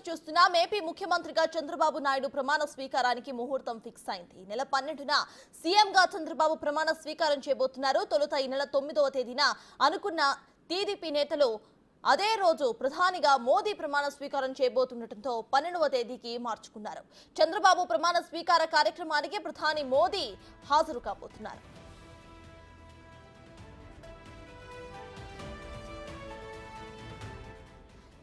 చూస్తున్నాం. ఏపీ ముఖ్యమంత్రిగా చంద్రబాబు నాయుడు ప్రమాణ స్వీకారానికి ముహూర్తం ఫిక్స్ అయింది. నెల 12న సీఎంగా చంద్రబాబు ప్రమాణ స్వీకారం చేయబోతున్నారు. తొలుత ఈ నెల 9వ తేదీన అనుకున్న టీడీపీ నేతలు అదే రోజు ప్రధానిగా మోదీ ప్రమాణ స్వీకారం చేయబోతుండటంతో 12వ తేదీకి మార్చుకున్నారు. చంద్రబాబు ప్రమాణ స్వీకార కార్యక్రమానికి ప్రధాని మోదీ హాజరు కాబోతున్నారు.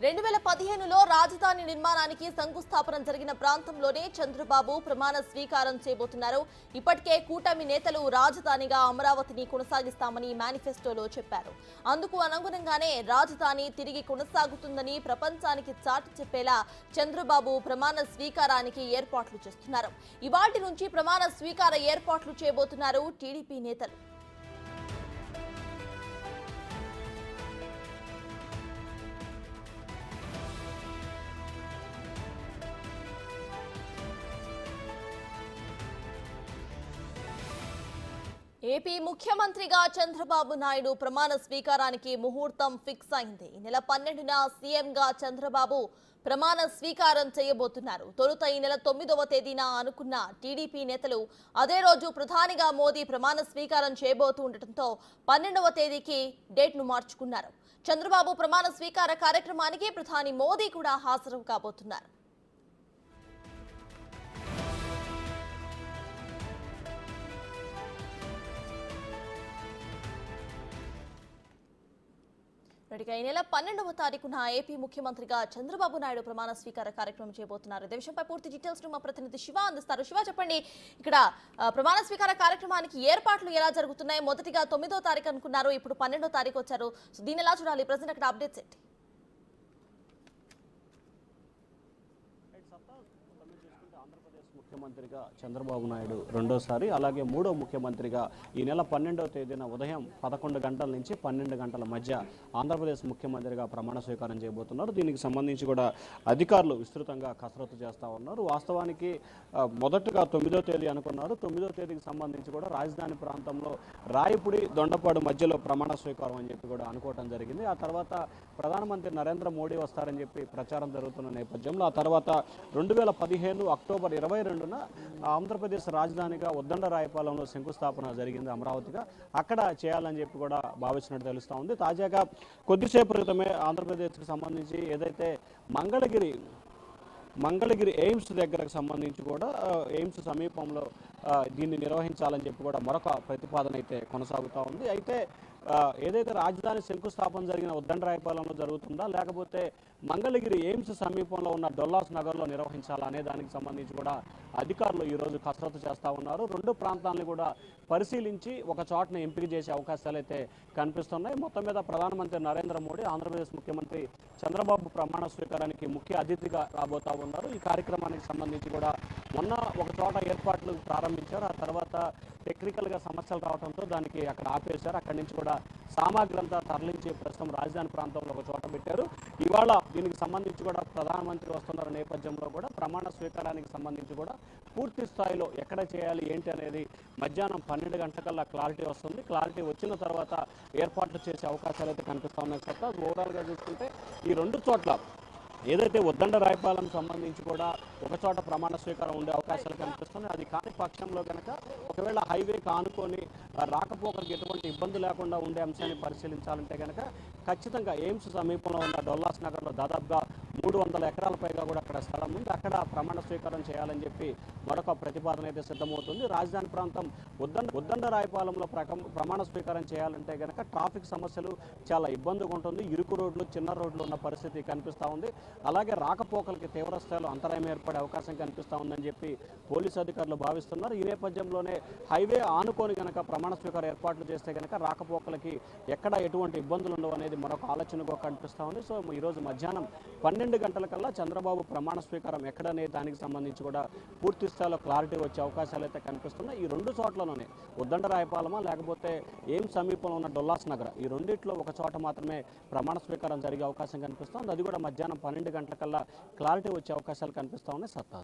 2015లో రాజధాని నిర్మాణానికి శంకుస్థాపన జరిగిన ప్రాంతంలోనే చంద్రబాబు ప్రమాణ స్వీకారం చేయబోతున్నారు. ఇప్పటికే కూటమి నేతలు రాజధానిగా అమరావతిని కొనసాగిస్తామని మేనిఫెస్టోలో చెప్పారు. అందుకు అనుగుణంగానే రాజధాని తిరిగి కొనసాగుతుందని ప్రపంచానికి చాటి చెప్పేలా చంద్రబాబు ప్రమాణ స్వీకారానికి ఏర్పాట్లు చేస్తున్నారు. ఇవాటి నుంచి ప్రమాణ స్వీకార ఏర్పాట్లు చేయబోతున్నారు టీడీపీ నేతలు. ఏపీ ముఖ్యమంత్రిగా చంద్రబాబు నాయుడు ప్రమాణ స్వీకారానికి ముహూర్తం ఫిక్స్ అయింది. ఈ నెల 12న సీఎంగా చంద్రబాబు ప్రమాణ స్వీకారం చేయబోతున్నారు. తొలుత ఈ నెల 9వ తేదీన అనుకున్న టీడీపీ నేతలు అదే రోజు ప్రధానిగా మోదీ ప్రమాణ స్వీకారం చేయబోతుండటంతో 12వ తేదీకి డేట్ను మార్చుకున్నారు. చంద్రబాబు ప్రమాణ స్వీకార కార్యక్రమానికి ప్రధాని మోదీ కూడా హాజరు కాబోతున్నారు. ఈ నెల 12వ తారీఖున ఏపీ ముఖ్యమంత్రిగా చంద్రబాబు నాయుడు ప్రమాణ స్వీకార కార్యక్రమం చేయబోతున్నారు. ఇదే విషయంపై పూర్తి డీటెయిల్స్ మా ప్రతినిధి శివ అందిస్తారు. శివ, చెప్పండి, ఇక్కడ ప్రమాణ స్వీకార కార్యక్రమానికి ఏర్పాట్లు ఎలా జరుగుతున్నాయి? మొదటిగా 9వ తారీఖు అనుకున్నారు, ఇప్పుడు 12వ తారీఖు వచ్చారు. సో దీన్ని ఎలా చూడాలి? ప్రజెంట్ అక్కడ అప్డేట్స్ ఏంటి? ఆంధ్రప్రదేశ్ ముఖ్యమంత్రిగా చంద్రబాబు నాయుడు రెండోసారి, అలాగే మూడో ముఖ్యమంత్రిగా ఈ నెల 12వ తేదీన ఉదయం 11 గంటల నుంచి 12 గంటల మధ్య ఆంధ్రప్రదేశ్ ముఖ్యమంత్రిగా ప్రమాణ స్వీకారం చేయబోతున్నారు. దీనికి సంబంధించి కూడా అధికారులు విస్తృతంగా కసరత్తు చేస్తూ ఉన్నారు. వాస్తవానికి మొదటగా 9వ తేదీ అనుకున్నారు. 9వ తేదీకి సంబంధించి కూడా రాజధాని ప్రాంతంలో రాయపుడి దొండపాడు మధ్యలో ప్రమాణ స్వీకారం అని చెప్పి కూడా అనుకోవడం జరిగింది. ఆ తర్వాత ప్రధానమంత్రి నరేంద్ర మోడీ వస్తారని చెప్పి ప్రచారం జరుగుతున్న నేపథ్యంలో ఆ తర్వాత 2015 అక్టోబర్ 22న ఆంధ్రప్రదేశ్ రాజధానిగా ఉద్దండరాయపాలెంలో శంకుస్థాపన జరిగింది అమరావతిగా. అక్కడ చేయాలని చెప్పి కూడా భావించినట్టు తెలుస్తూ ఉంది. తాజాగా కొద్దిసేపు క్రితమే ఆంధ్రప్రదేశ్కి సంబంధించి ఏదైతే మంగళగిరి ఎయిమ్స్ దగ్గరకు సంబంధించి కూడా ఎయిమ్స్ సమీపంలో దీన్ని నిర్వహించాలని చెప్పి కూడా మరొక ప్రతిపాదన అయితే కొనసాగుతూ ఉంది. అయితే ఏదైతే రాజధాని శంకుస్థాపన జరిగిన ఉద్దండరాయపాలెంలో జరుగుతుందా, లేకపోతే మంగళగిరి ఎయిమ్స్ సమీపంలో ఉన్న డొల్లాస్ నగర్లో నిర్వహించాలా అనే దానికి సంబంధించి కూడా అధికారులు ఈరోజు కసరత్తు చేస్తూ ఉన్నారు. రెండు ప్రాంతాలను కూడా పరిశీలించి ఒక చోటను ఎంపిక చేసే అవకాశాలు అయితే కనిపిస్తున్నాయి. మొత్తం మీద ప్రధానమంత్రి నరేంద్ర మోడీ ఆంధ్రప్రదేశ్ ముఖ్యమంత్రి చంద్రబాబు ప్రమాణ స్వీకారానికి ముఖ్య అతిథిగా రాబోతా ఉన్నారు. ఈ కార్యక్రమానికి సంబంధించి కూడా మొన్న ఒక చోట ఏర్పాట్లు ప్రారంభించారు. ఆ తర్వాత టెక్నికల్గా సమస్యలు రావడంతో దానికి అక్కడ ఆపేశారు. అక్కడి నుంచి కూడా సామాగ్రి అంతా తరలించి ప్రస్తుతం రాజధాని ప్రాంతంలో ఒక చోట పెట్టారు. ఇవాళ దీనికి సంబంధించి కూడా ప్రధానమంత్రి వస్తున్న నేపథ్యంలో కూడా ప్రమాణ స్వీకారానికి సంబంధించి కూడా పూర్తి స్థాయిలో ఎక్కడ చేయాలి ఏంటి అనేది మధ్యాహ్నం 12 గంటలకల్లా క్లారిటీ వస్తుంది. క్లారిటీ వచ్చిన తర్వాత ఏర్పాట్లు చేసే అవకాశాలు అయితే కనిపిస్తా ఉన్నాయి. సత్తా ఓవరాల్గా చూసుకుంటే ఈ రెండు చోట్ల ఏదైతే ఉద్దండరాయపాలెం సంబంధించి కూడా ఒక చోట ప్రమాణ స్వీకారం ఉండే అవకాశాలు కనిపిస్తున్నాయి. అది కాని పక్షంలో కనుక ఒకవేళ హైవేకి ఆనుకొని రాకపోకలకు ఎటువంటి ఇబ్బంది లేకుండా ఉండే అంశాన్ని పరిశీలించాలంటే కనుక ఖచ్చితంగా ఎయిమ్స్ సమీపంలో ఉన్న డొల్లాస్ నగర్లో దాదాపుగా 300 ఎకరాల పైగా కూడా అక్కడ స్థలం ఉంది. అక్కడ ప్రమాణ స్వీకారం చేయాలని చెప్పి మరొక ప్రతిపాదన అయితే సిద్ధమవుతుంది. రాజధాని ప్రాంతం ఉద్దండరాయపాలెంలో ప్రమాణ స్వీకారం చేయాలంటే కనుక ట్రాఫిక్ సమస్యలు చాలా ఇబ్బందిగా ఉంటుంది. ఇరుకు రోడ్లు, చిన్న రోడ్లు ఉన్న పరిస్థితి కనిపిస్తూ ఉంది. అలాగే రాకపోకలకి తీవ్ర స్థాయిలో అంతరాయం ఏర్పడే అవకాశం కనిపిస్తూ ఉందని చెప్పి పోలీసు అధికారులు భావిస్తున్నారు. ఈ నేపథ్యంలోనే హైవే ఆనుకొని కనుక ప్రమాణ స్వీకారం ఏర్పాట్లు చేస్తే కనుక రాకపోకలకి ఎక్కడ ఎటువంటి ఇబ్బందులు ఉండవు అనేది మరొక ఆలోచనగా కనిపిస్తూ ఉంది. సో ఈరోజు మధ్యాహ్నం 12 గంటలకల్లా చంద్రబాబు ప్రమాణ స్వీకారం ఎక్కడనే దానికి సంబంధించి కూడా పూర్తి స్థాయిలో క్లారిటీ వచ్చే అవకాశాలు అయితే కనిపిస్తున్నాయి. ఈ రెండు చోట్లలోనే ఉద్దండరాయపాలెమా లేకపోతే ఏం సమీపంలో ఉన్న డొల్లాస్ నగర్, ఈ రెండిట్లో ఒక చోట మాత్రమే ప్రమాణ స్వీకారం జరిగే అవకాశం కనిపిస్తుంది. అది కూడా మధ్యాహ్నం 12 గంటలకల్లా క్లారిటీ వచ్చే అవకాశాలు కనిపిస్తా ఉన్నాయి. సత్తా.